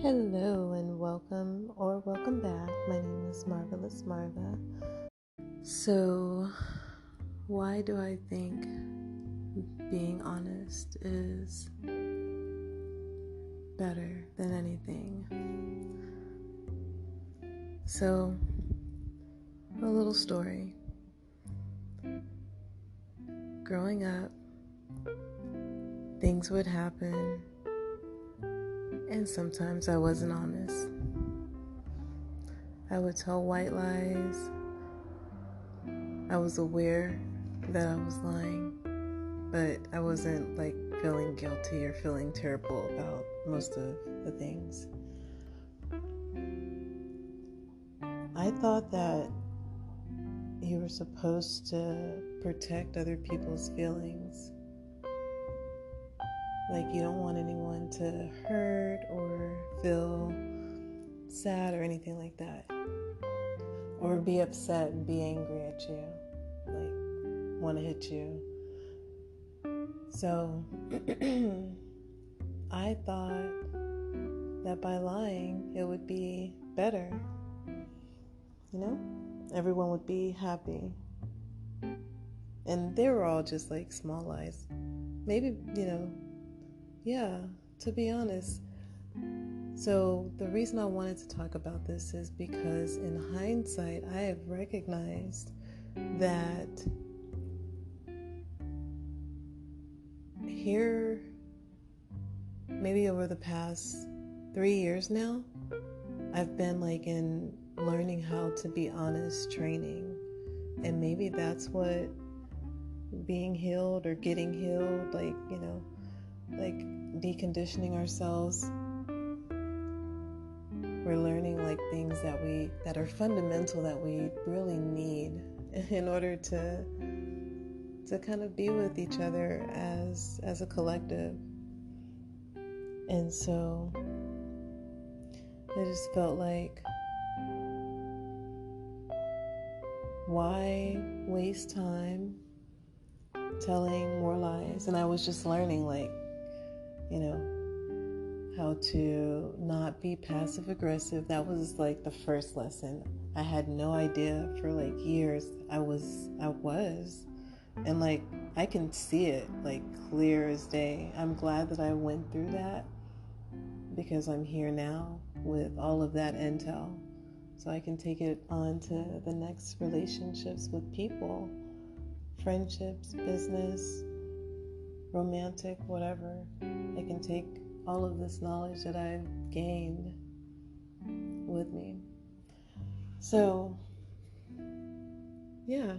Hello and welcome back. My name is Marvelous Marva. So, why do I think being honest is better than anything? So, a little story. Growing up, things would happen, and sometimes I wasn't honest. I would tell white lies. I was aware that I was lying, but I wasn't feeling guilty or feeling terrible about most of the things. I thought that you were supposed to protect other people's feelings. You don't want anyone to hurt or feel sad or anything like that. Or be upset and be angry at you. Want to hit you. So, I thought that by lying, it would be better. Everyone would be happy. And they were all just small lies. Maybe, to be honest. So the reason I wanted to talk about this is because in hindsight, I have recognized that here, maybe over the past 3 years now, I've been in learning how to be honest training. And maybe that's what being healed or getting healed, deconditioning ourselves. We're learning things that are fundamental that we really need in order to kind of be with each other as a collective. And so I just felt why waste time telling more lies? And I was just learning how to not be passive aggressive. That was the first lesson. I had no idea for years I was. And I can see it clear as day. I'm glad that I went through that because I'm here now with all of that intel. So I can take it on to the next relationships with people, friendships, business, romantic, whatever. I can take all of this knowledge that I've gained with me. So, yeah.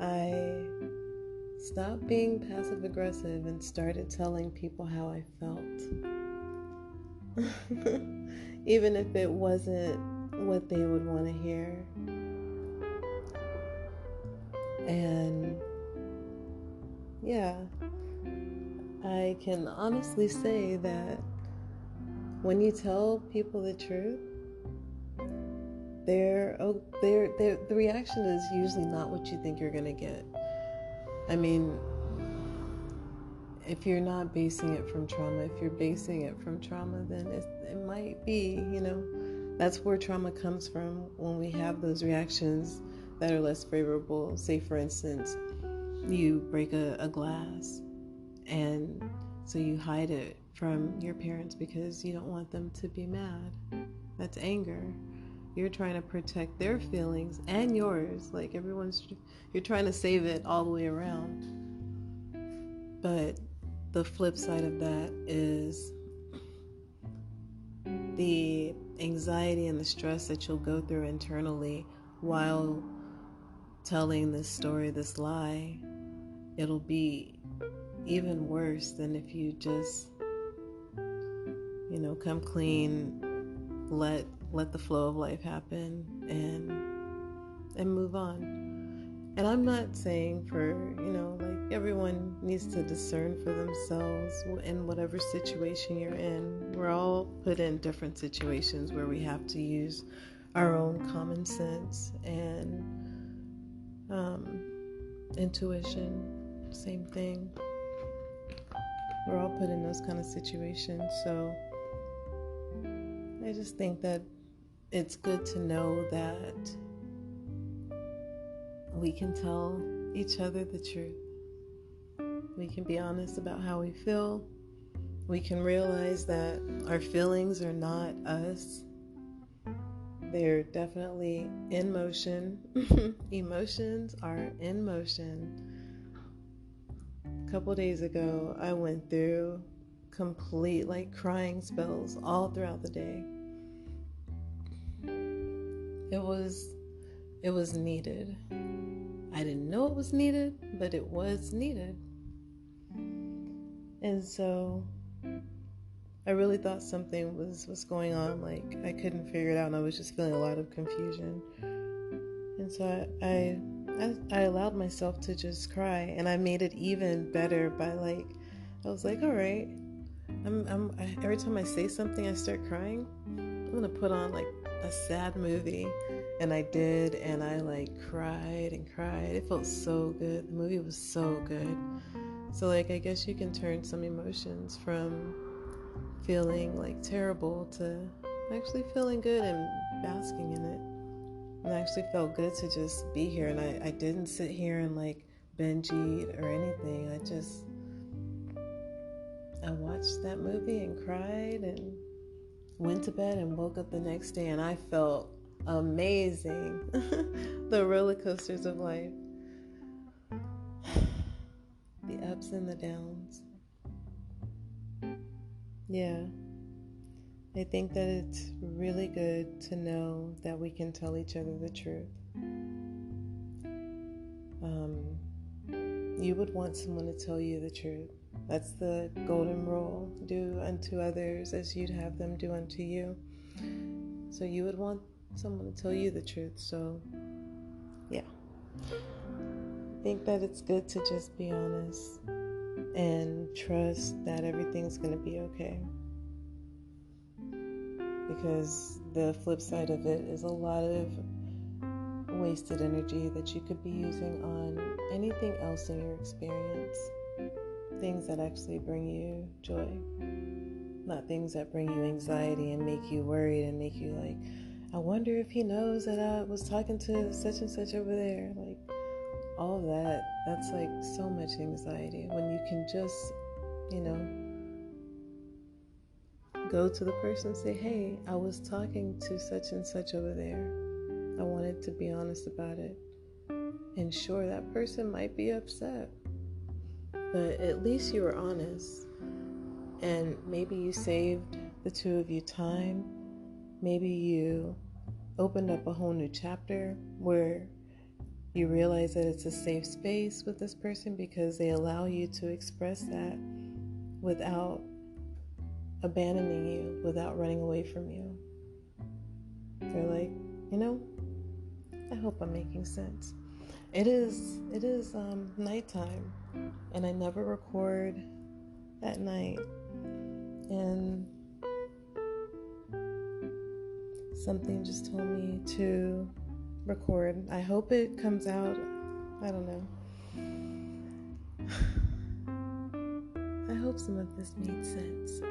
I stopped being passive aggressive and started telling people how I felt. Even if it wasn't what they would want to hear. And yeah, I can honestly say that when you tell people the truth, the reaction is usually not what you think you're going to get. I mean, if you're not basing it from trauma, if you're basing it from trauma, then it might be, that's where trauma comes from when we have those reactions that are less favorable. Say, for instance, you break a glass, and so you hide it from your parents because you don't want them to be mad. That's anger. You're trying to protect their feelings and yours. You're trying to save it all the way around. But the flip side of that is the anxiety and the stress that you'll go through internally while telling this story, this lie. It'll be even worse than if you just, come clean, let the flow of life happen and move on. And I'm not saying everyone needs to discern for themselves in whatever situation you're in. We're all put in different situations where we have to use our own common sense and intuition, same thing. We're all put in those kind of situations. So I just think that it's good to know that we can tell each other the truth. We can be honest about how we feel. We can realize that our feelings are not us. They're definitely in motion. Emotions are in motion. A couple days ago, I went through complete crying spells all throughout the day. It was needed. I didn't know it was needed, but it was needed. And so I really thought something was going on. I couldn't figure it out, and I was just feeling a lot of confusion. And so I allowed myself to just cry, and I made it even better by I was like, all right, every time I say something, I start crying. I'm gonna put on a sad movie, and I did, and I cried and cried. It felt so good. The movie was so good. So I guess you can turn some emotions from feeling terrible to actually feeling good and basking in it. And I actually felt good to just be here, and I didn't sit here and binge eat or anything. I watched that movie and cried and went to bed and woke up the next day, and I felt amazing. The roller coasters of life, the ups and the downs. Yeah, I think that it's really good to know that we can tell each other the truth. You would want someone to tell you the truth. That's the golden rule. Do unto others as you'd have them do unto you. So you would want someone to tell you the truth. So, yeah. I think that it's good to just be honest and trust that everything's going to be okay. Because the flip side of it is a lot of wasted energy that you could be using on anything else in your experience. Things that actually bring you joy, not things that bring you anxiety and make you worried and make you I wonder if he knows that I was talking to such and such over there. All of that, that's so much anxiety when you can just, go to the person and say, hey, I was talking to such and such over there. I wanted to be honest about it. And sure, that person might be upset, but at least you were honest. And maybe you saved the two of you time. Maybe you opened up a whole new chapter where you realize that it's a safe space with this person because they allow you to express that without abandoning you, without running away from you. They're I hope I'm making sense. It is nighttime, and I never record at night. And something just told me to record. I hope it comes out. I don't know. I hope some of this made sense.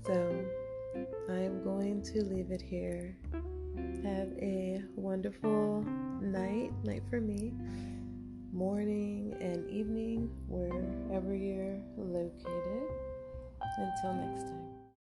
So I am going to leave it here. Have a wonderful night for me, morning and evening, wherever you're located. Until next time.